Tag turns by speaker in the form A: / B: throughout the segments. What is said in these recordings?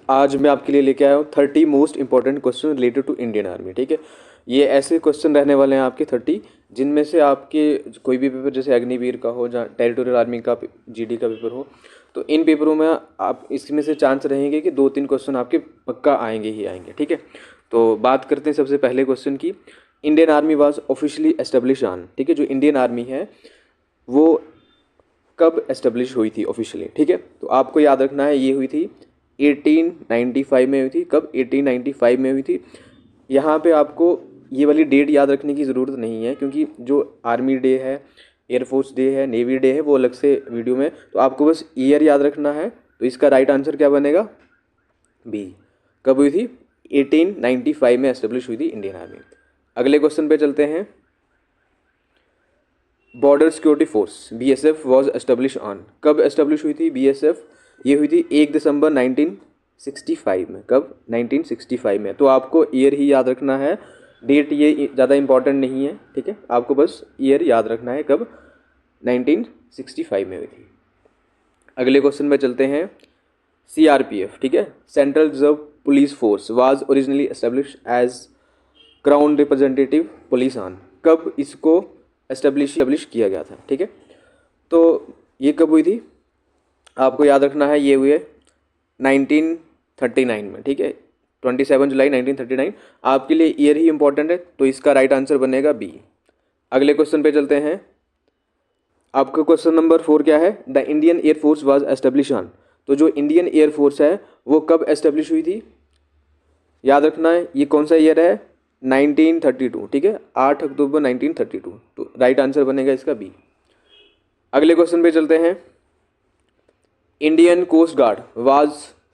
A: आज मैं आपके लिए लेके आया हूँ 30 most important question related to Indian army. ठीक है, ये ऐसे क्वेश्चन रहने वाले हैं आपके 30, जिनमें से आपके कोई भी पेपर जैसे अग्निवीर का हो, जहाँ टेरिटोरियल आर्मी का जीडी का पेपर हो, तो इन पेपरों में आप इसमें से चांस रहेंगे कि 2-3 क्वेश्चन आपके पक्का आएंगे ही आएंगे। ठीक है, तो बात करते हैं सबसे पहले क्वेश्चन की। Indian army was officially establish on. ठीक है, जो इंडियन आर्मी है वो कब एस्टेब्लिश हुई थी ऑफिशियली। ठीक है, तो आपको याद रखना है ये हुई थी 1895 में हुई थी। कब? 1895 में हुई थी। यहाँ पे आपको ये वाली डेट याद रखने की ज़रूरत नहीं है, क्योंकि जो आर्मी डे है, एयरफोर्स डे है, नेवी डे है, वो अलग से वीडियो में, तो आपको बस ईयर याद रखना है। तो इसका राइट आंसर क्या बनेगा? बी। कब हुई थी? 1895 में एस्टेब्लिश हुई थी इंडियन आर्मी। अगले क्वेश्चन पे चलते हैं। Border security force BSF was establish on. कब एस्टेब्लिश हुई थी BSF? ये हुई थी 1 दिसंबर 1965 में। कब? 1965 में। तो आपको ईयर ही याद रखना है, डेट ये ज़्यादा इंपॉर्टेंट नहीं है। ठीक है, आपको बस ईयर याद रखना है कब 1965 में हुई थी। अगले क्वेश्चन में चलते हैं। CRPF, ठीक है, central reserve police force was originally establish as crown representative police on. कब इसको एस्टेब्लिश किया गया था? ठीक है, तो ये कब हुई थी? आपको याद रखना है, ये हुई है 1939 में। ठीक है, 27 जुलाई 1939। आपके लिए ईयर ही इंपॉर्टेंट है, तो इसका राइट आंसर बनेगा बी। अगले क्वेश्चन पे चलते हैं। आपका क्वेश्चन नंबर 4 क्या है? The Indian air force was establish on. तो जो इंडियन एयरफोर्स है वो कब एस्टेब्लिश हुई थी? याद रखना है, ये कौन सा ईयर है? 1932। ठीक है, 8 अक्टूबर 1932। तो राइट आंसर बनेगा इसका बी। अगले क्वेश्चन पे चलते हैं। Indian coast guard was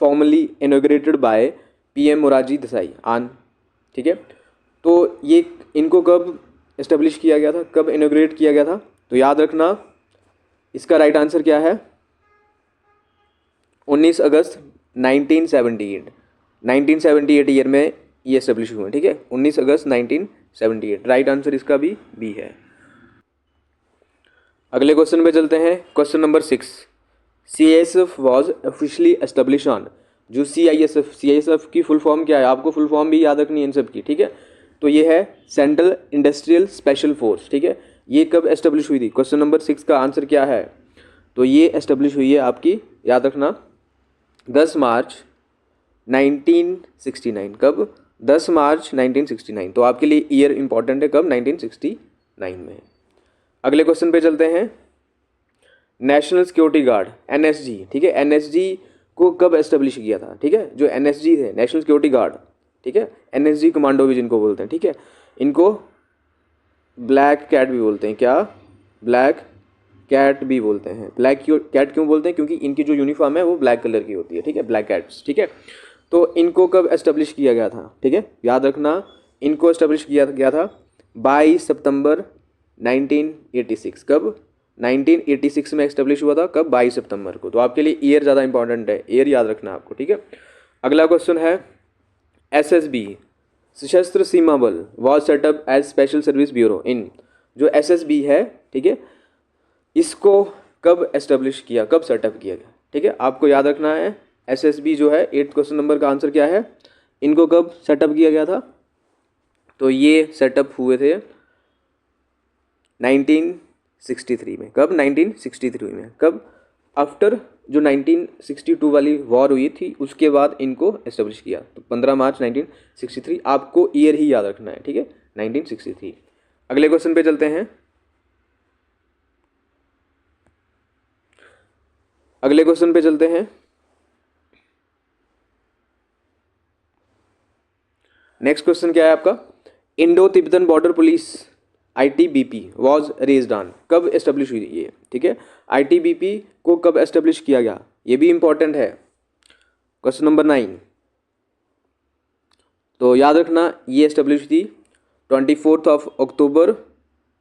A: formally inaugurated by PM Morarji Desai on. ठीक है, तो ये इनको कब एस्टेब्लिश किया गया था, कब इनॉग्रेट किया गया था? तो याद रखना, इसका राइट आंसर क्या है? 19 अगस्त 1978। 1978 ईयर में ये एस्टेब्लिश हुए। ठीक है, 19 अगस्त 1978। राइट आंसर इसका भी बी है। अगले क्वेश्चन पे चलते हैं। Question number 6। CISF was officially establish on. जो CISF की फुल फॉर्म क्या है? आपको फुल फॉर्म भी याद रखनी है इन सब की। ठीक है, तो ये है सेंट्रल इंडस्ट्रियल स्पेशल फोर्स। ठीक है, ये कब एस्टेब्लिश हुई थी? क्वेश्चन नंबर 6 का आंसर क्या है? तो ये एस्टेब्लिश हुई है आपकी, याद रखना, 10 मार्च 1969। कब? 10 मार्च 1969। तो आपके लिए ईयर इंपॉर्टेंट है, कब? 1969 में। अगले क्वेश्चन पे चलते हैं। नेशनल सिक्योरिटी गार्ड NSG, ठीक है, NSG को कब एस्टेब्लिश किया था? ठीक है, जो NSG है, नेशनल सिक्योरिटी गार्ड, ठीक है, NSG कमांडो भी जिनको बोलते हैं। ठीक है, इनको ब्लैक कैट भी बोलते हैं। क्या? ब्लैक कैट भी बोलते हैं। ब्लैक कैट क्यों बोलते हैं? क्योंकि इनकी जो यूनिफॉर्म है वो ब्लैक कलर की होती है। ठीक है, ब्लैक कैट्स। ठीक है, तो इनको कब एस्टेब्लिश किया गया था? ठीक है, याद रखना, इनको एस्टेब्लिश किया गया था 22 सितंबर 1986। कब? 1986 में एस्टेब्लिश हुआ था। कब? 22 सितंबर को। तो आपके लिए ईयर ज़्यादा इंपॉर्टेंट है, ईयर याद रखना आपको। ठीक है, अगला क्वेश्चन है। SSB Sashastra Seema Bal was set up as special service bureau in. जो SSB है, ठीक है, इसको कब एस्टेब्लिश किया, कब सेटअप किया गया? ठीक है, आपको याद रखना है, SSB जो है 8th क्वेश्चन नंबर का आंसर क्या है? इनको कब सेटअप किया गया था? तो ये सेटअप हुए थे 1963 में। कब? 1963 में। कब? आफ्टर जो 1962 वाली वॉर हुई थी उसके बाद इनको एस्टेब्लिश किया। तो 15 मार्च 1963। आपको ईयर ही याद रखना है। ठीक है, 1963। अगले क्वेश्चन पे चलते हैं। अगले क्वेश्चन पे चलते हैं। नेक्स्ट क्वेश्चन क्या है आपका? Indo Tibetan border police ITBP was raised on. कब एस्टेब्लिश हुई ये? ठीक है, ITBP को कब एस्टेब्लिश किया गया? ये भी इंपॉर्टेंट है। Question number 9। तो याद रखना, ये एस्टेब्लिश थी 24 अक्टूबर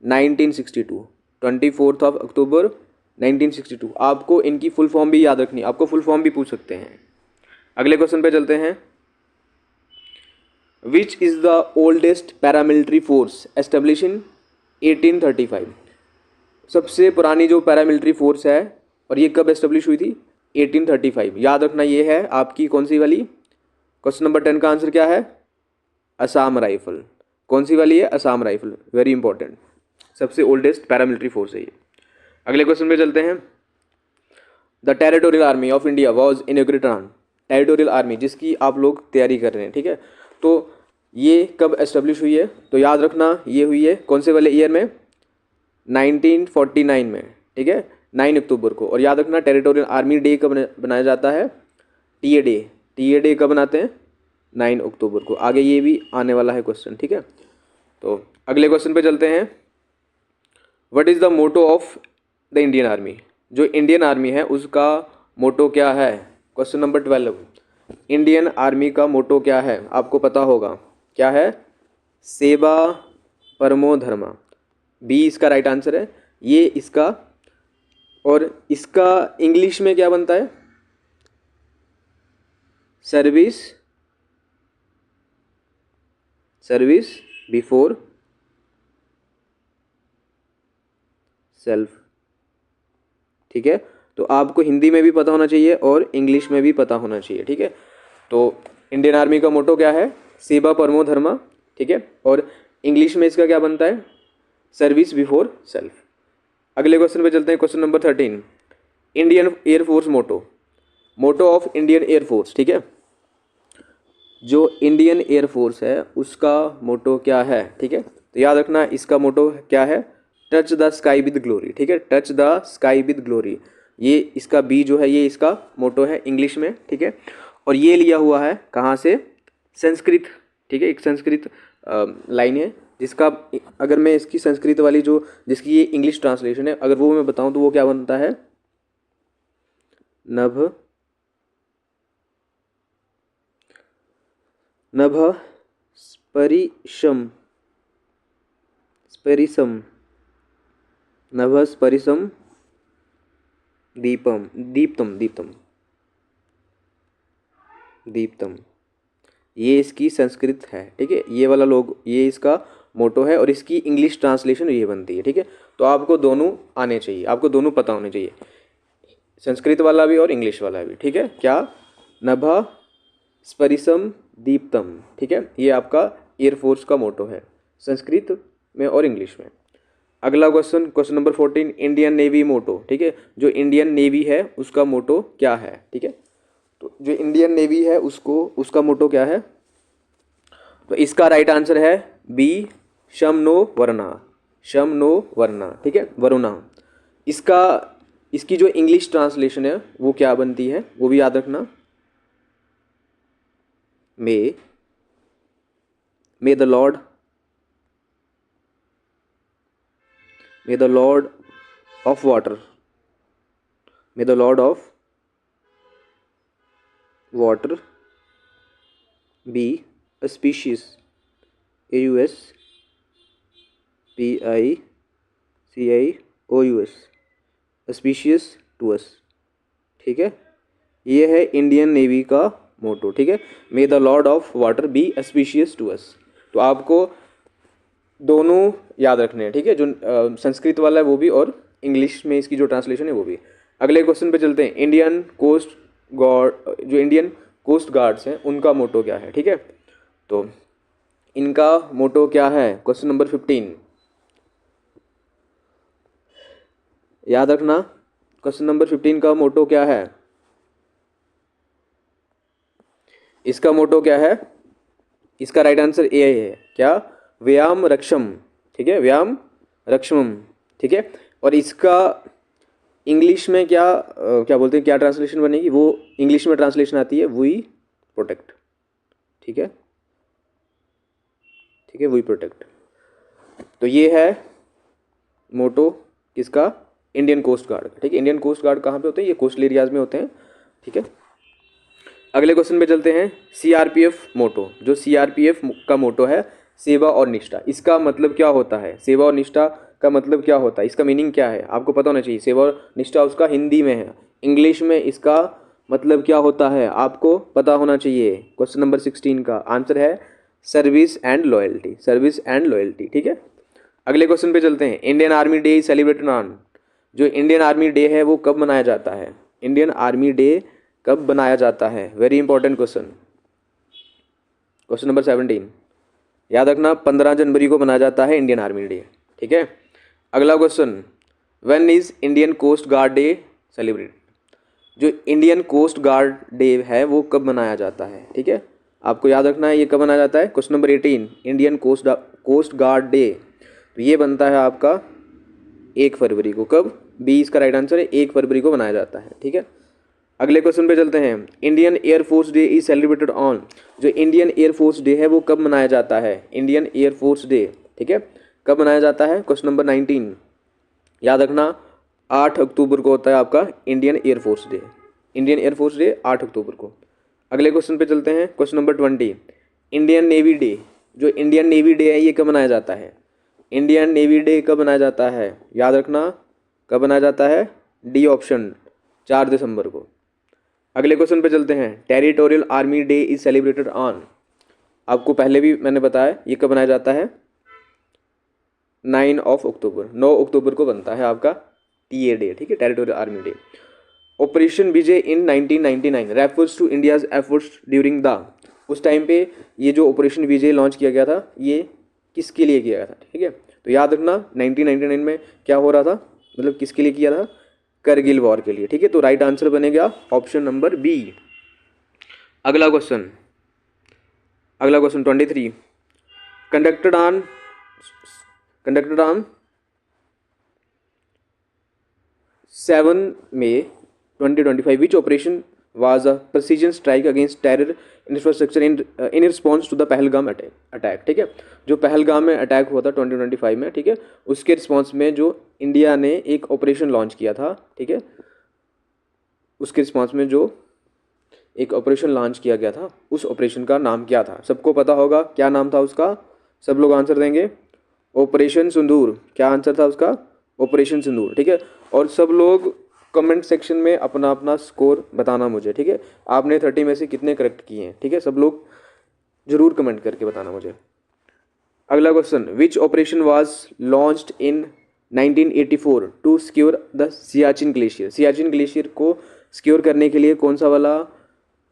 A: 1962। 24 अक्टूबर 1962। आपको इनकी फुल फॉर्म भी याद रखनी, आपको फुल फॉर्म भी पूछ सकते हैं। अगले क्वेश्चन पे चलते हैं। Which is the oldest paramilitary force establish in 1835। सबसे पुरानी जो पैरामिलिट्री फोर्स है और ये कब एस्टेब्लिश हुई थी? 1835। याद रखना, ये है आपकी कौन सी वाली? क्वेश्चन नंबर 10 का आंसर क्या है? असम राइफल। कौन सी वाली है? असम राइफल, वेरी इंपॉर्टेंट, सबसे ओल्डेस्ट पैरामिलिट्री फोर्स है ये। अगले क्वेश्चन पे चलते हैं। The territorial army of India was inaugurated on. Territorial army जिसकी आप लोग तैयारी कर रहे हैं, ठीक है, तो ये कब एस्टेब्लिश हुई है? तो याद रखना ये हुई है कौन से वाले ईयर में? 1949 में, ठीक है, 9 अक्टूबर को। और याद रखना टेरिटोरियल आर्मी डे कब बनाया जाता है? TA day. टीए डे कब बनाते हैं? 9 अक्टूबर को। आगे ये भी आने वाला है क्वेश्चन, ठीक है। तो अगले क्वेश्चन पे चलते हैं। What is the motto of the Indian army? जो इंडियन आर्मी है उसका मोटो क्या है? क्वेश्चन नंबर 12, इंडियन आर्मी का मोटो क्या है? आपको पता होगा क्या है? सेवा परमो धर्मा। बी इसका राइट आंसर है। ये इसका, और इसका इंग्लिश में क्या बनता है? सर्विस बिफोर सेल्फ, ठीक है। तो आपको हिंदी में भी पता होना चाहिए और इंग्लिश में भी पता होना चाहिए, ठीक है। तो इंडियन आर्मी का मोटो क्या है? सेवा परमो धर्मा, ठीक है, और इंग्लिश में इसका क्या बनता है? Service before self. अगले क्वेश्चन पे चलते हैं, question number 13, Indian air force motto. Motto of Indian air force, ठीक है, जो इंडियन एयरफोर्स है उसका मोटो क्या है? ठीक है, तो याद रखना इसका मोटो क्या है? Touch the sky with glory, ठीक है, touch the sky with glory. ये इसका बी जो है ये इसका मोटो है इंग्लिश में, ठीक है। और ये लिया हुआ है कहाँ से? संस्कृत, ठीक है, एक संस्कृत लाइन है जिसका, अगर मैं इसकी संस्कृत वाली जो जिसकी ये इंग्लिश ट्रांसलेशन है अगर वो मैं बताऊं तो वो क्या बनता है? नभ नभ स्परिशम स्परिसम नभ स्परिसम दीपम दीप्तम दीप्तम दीप्तम। ये इसकी संस्कृत है, ठीक है, ये वाला लोग ये इसका मोटो है और इसकी इंग्लिश ट्रांसलेशन ये बनती है, ठीक है। तो आपको दोनों आने चाहिए, आपको दोनों पता होने चाहिए, संस्कृत वाला भी और इंग्लिश वाला भी, ठीक है। क्या? नभा स्परिसम दीप्तम, ठीक है, ये आपका एयरफोर्स का मोटो है संस्कृत में और इंग्लिश में। अगला question, question number 14, Indian navy motto, ठीक है, जो इंडियन नेवी है उसका मोटो क्या है? ठीक है, तो जो इंडियन नेवी है उसका मोटो क्या है? तो इसका राइट आंसर है बी, शम नो वरना, शम नो वरना, ठीक है, वरुणा। इसकी जो इंग्लिश ट्रांसलेशन है वो क्या बनती है वो भी याद रखना, may the lord of water, may the lord of water be auspicious, AUSPICIOUS, auspicious to us, ठीक है, ये है इंडियन नेवी का मोटो, ठीक है, may the lord of water be auspicious to us. तो आपको दोनों याद रखने हैं, ठीक है, जो संस्कृत वाला है वो भी और इंग्लिश में इसकी जो ट्रांसलेशन है वो भी। अगले क्वेश्चन पे चलते हैं, इंडियन कोस्ट गार्ड्स हैं उनका मोटो क्या है? ठीक है, तो इनका मोटो क्या है? क्वेश्चन नंबर 15 याद रखना, क्वेश्चन नंबर 15 का मोटो क्या है? इसका मोटो क्या है? इसका राइट आंसर ए है, क्या? व्याम रक्षम, ठीक है, व्याम रक्षम, ठीक है। और इसका इंग्लिश में क्या बोलते हैं, क्या ट्रांसलेशन बनेगी? वो इंग्लिश में ट्रांसलेशन आती है वी प्रोटेक्ट, ठीक है, ठीक है, वी प्रोटेक्ट। तो ये है मोटो किसका? इंडियन कोस्ट गार्ड, ठीक है। इंडियन कोस्ट गार्ड कहाँ पे होते हैं? ये कोस्टल एरियाज में होते हैं, ठीक है। अगले क्वेश्चन पे चलते हैं, सीआरपीएफ मोटो, जो सीआरपीएफ का मोटो है सेवा और निष्ठा, इसका मतलब क्या होता है? सेवा और निष्ठा का मतलब क्या होता है? इसका मीनिंग क्या है? आपको पता होना चाहिए। सेवा और निष्ठा उसका हिंदी में है, इंग्लिश में इसका मतलब क्या होता है आपको पता होना चाहिए। क्वेश्चन नंबर 16 का आंसर है service and loyalty, service and loyalty, ठीक है। अगले क्वेश्चन पे चलते हैं, Indian army day celebrated on, जो इंडियन आर्मी डे है वो कब मनाया जाता है? इंडियन आर्मी डे कब बनाया जाता है? Very important question. Question number 17, याद रखना 15 जनवरी को मनाया जाता है इंडियन आर्मी डे, ठीक है। अगला question, when is Indian coast guard day celebrate, जो इंडियन कोस्ट गार्ड डे है वो कब मनाया जाता है, ठीक है। आपको याद रखना है ये कब मनाया जाता है। Question number 18, Indian coast guard day, तो ये बनता है आपका 1 फरवरी को। कब? बी इसका राइट आंसर है, 1 फरवरी को मनाया जाता है, ठीक है। अगले क्वेश्चन पे चलते हैं, Indian air force day is celebrated on, जो इंडियन एयरफोर्स डे है वो कब मनाया जाता है, इंडियन एयरफोर्स डे, ठीक है, कब मनाया जाता है। क्वेश्चन नंबर 19, याद रखना 8 अक्टूबर को होता है आपका Indian air force day, Indian air force day 8 अक्टूबर को। अगले क्वेश्चन पे चलते हैं, question number 20, Indian navy day, जो इंडियन नेवी डे है ये कब मनाया जाता है, इंडियन नेवी डे कब मनाया जाता है, याद रखना कब मनाया जाता है, डी ऑप्शन, 4 दिसंबर को। अगले क्वेश्चन पे चलते हैं, territorial army day is celebrated on, आपको पहले भी मैंने बताया ये कब मनाया जाता है, 9 अक्टूबर, 9 अक्टूबर को बनता है आपका टीए डे, ठीक है, territorial army day. Operation Vijay in 1999 refers to India's efforts during the, उस टाइम पे ये जो ऑपरेशन विजय लॉन्च किया गया था ये किसके लिए किया गया था, ठीक है। तो याद रखना 1999 में क्या हो रहा था, मतलब किसके लिए किया था, करगिल वॉर के लिए, ठीक है। तो राइट आंसर बनेगा ऑप्शन नंबर बी। अगला question 23, conducted on 7 May 2025 which operation was a precision strike against terror infrastructure in response to the Pahalgam attack, ठीक है। जो पहलगाम में अटैक हुआ था 2025 में, ठीक है, उसके रिस्पॉन्स में जो इंडिया ने एक ऑपरेशन लॉन्च किया था, ठीक है, उसके रिस्पॉन्स में जो एक ऑपरेशन लॉन्च किया गया था उस ऑपरेशन का नाम क्या था, सबको पता होगा क्या नाम था उसका, सब लोग आंसर देंगे, ऑपरेशन सिंदूर। क्या आंसर था उसका, ऑपरेशन सिंदूर, ठीक है। और सब लोग कमेंट सेक्शन में अपना अपना स्कोर बताना मुझे, ठीक है, आपने 30 में से कितने करेक्ट किए हैं, ठीक है, सब लोग जरूर कमेंट करके बताना मुझे। अगला question, which operation was launched in 1984 to secure the Siachen glacier, Siachen glacier को सिक्योर करने के लिए कौन सा वाला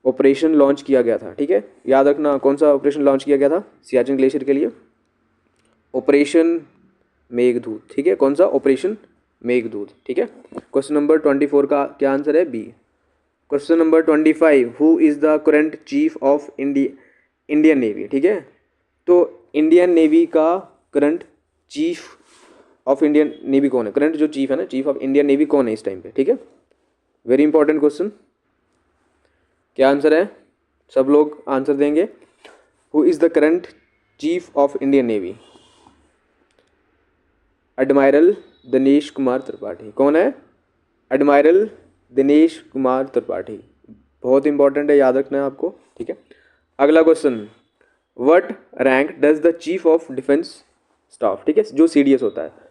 A: ऑपरेशन लॉन्च किया गया था, ठीक है, याद रखना कौन सा ऑपरेशन लॉन्च किया गया था सियाचिन ग्लेशियर के लिए, ऑपरेशन मेघदूत, ठीक है, कौन सा, ऑपरेशन मेघदूत, ठीक है। क्वेश्चन नंबर 24 का क्या आंसर है, B. Question number 25, who is the current chief of Indian navy, ठीक है। तो इंडियन नेवी का current chief of Indian navy कौन है, करंट जो चीफ है ना, चीफ ऑफ इंडियन नेवी कौन है इस टाइम पे, ठीक है, वेरी इंपॉर्टेंट क्वेश्चन। क्या आंसर है, सब लोग आंसर देंगे, who is the current chief of Indian navy, admiral Dinesh Kumar Tripathi, कौन है, एडमायरल दिनेश कुमार त्रिपाठी, बहुत इंपॉर्टेंट है, याद रखना है आपको, ठीक है। अगला question, what rank does the chief of defence staff, ठीक है, जो सीडीएस होता है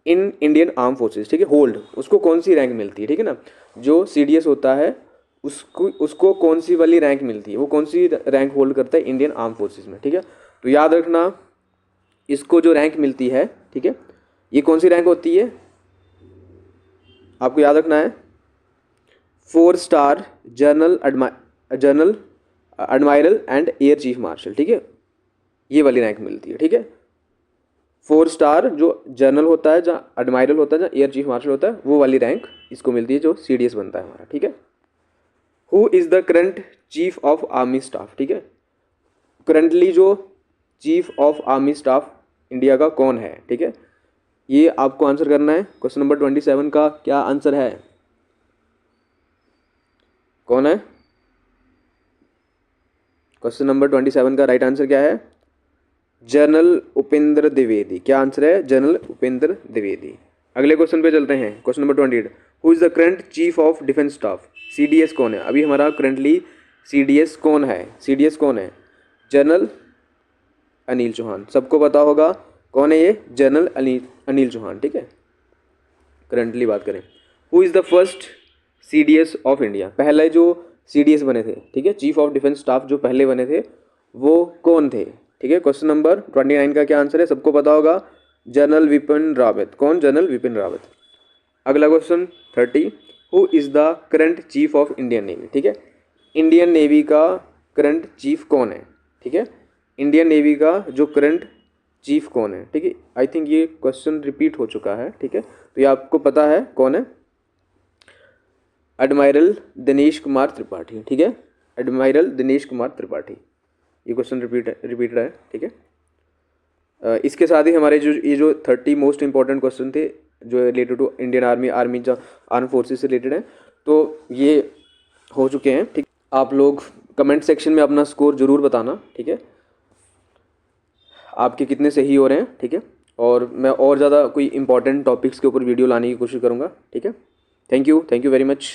A: इन इंडियन आर्म फोर्सेस, ठीक है, होल्ड, उसको कौन सी रैंक मिलती है, ठीक है ना, जो सीडीएस होता है उसको कौन सी वाली रैंक मिलती है, वो कौन सी रैंक होल्ड करता है इंडियन आर्म फोर्सेस में, ठीक है। तो याद रखना इसको जो रैंक मिलती है, ठीक है, ये कौन सी रैंक होती है, आपको याद रखना है 4 star general admiral and air chief marshal, ठीक है, ये वाली रैंक मिलती है, ठीक है। 4 स्टार जो जनरल होता है, जहाँ एडमायरल होता है, जहाँ एयर चीफ मार्शल होता है, वो वाली रैंक इसको मिलती है जो सीडीएस बनता है हमारा, ठीक है। Who is the current chief of army staff, ठीक है, करंटली जो chief of army staff India का कौन है, ठीक है, ये आपको आंसर करना है। क्वेश्चन नंबर 27 का क्या आंसर है, कौन है, क्वेश्चन नंबर 27 का राइट आंसर क्या है, जनरल उपेंद्र द्विवेदी, क्या आंसर है, जनरल उपेंद्र द्विवेदी। अगले क्वेश्चन पे चलते हैं, question number 28, who is the current chief of defence staff, CDS कौन है, अभी हमारा करंटली सीडीएस कौन है, सीडीएस कौन है, जनरल अनिल चौहान, सबको पता होगा कौन है ये, जनरल अनिल चौहान, ठीक है, करंटली बात करें। Who is the first CDS of India, पहले जो सीडीएस बने थे, ठीक है, चीफ ऑफ डिफेंस स्टाफ जो पहले बने थे वो कौन थे, ठीक है। क्वेश्चन नंबर 29 का क्या आंसर है, सबको पता होगा, जनरल विपिन रावत, कौन, जनरल विपिन रावत। अगला question 30, who is the current chief of Indian navy, ठीक है, इंडियन नेवी का करंट चीफ कौन है, ठीक है, इंडियन नेवी का जो करंट चीफ कौन है, ठीक है। आई थिंक ये क्वेश्चन रिपीट हो चुका है, ठीक है, तो ये आपको पता है कौन है, एडमायरल दिनेश कुमार त्रिपाठी, ठीक है, एडमायरल दिनेश कुमार त्रिपाठी। ये क्वेश्चन रिपीटेड है, ठीक है। इसके साथ ही हमारे जो 30 मोस्ट इंपॉर्टेंट क्वेश्चन थे जो रिलेटेड टू इंडियन आर्मी जो आर्म फोर्सेस से रिलेटेड है, तो ये हो चुके हैं, ठीक। आप लोग कमेंट सेक्शन में अपना स्कोर जरूर बताना, ठीक है, आपके कितने सही हो रहे हैं, ठीक है। और मैं और ज़्यादा कोई इंपॉर्टेंट टॉपिक्स के ऊपर वीडियो लाने की कोशिश करूँगा, ठीक है। Thank you very much.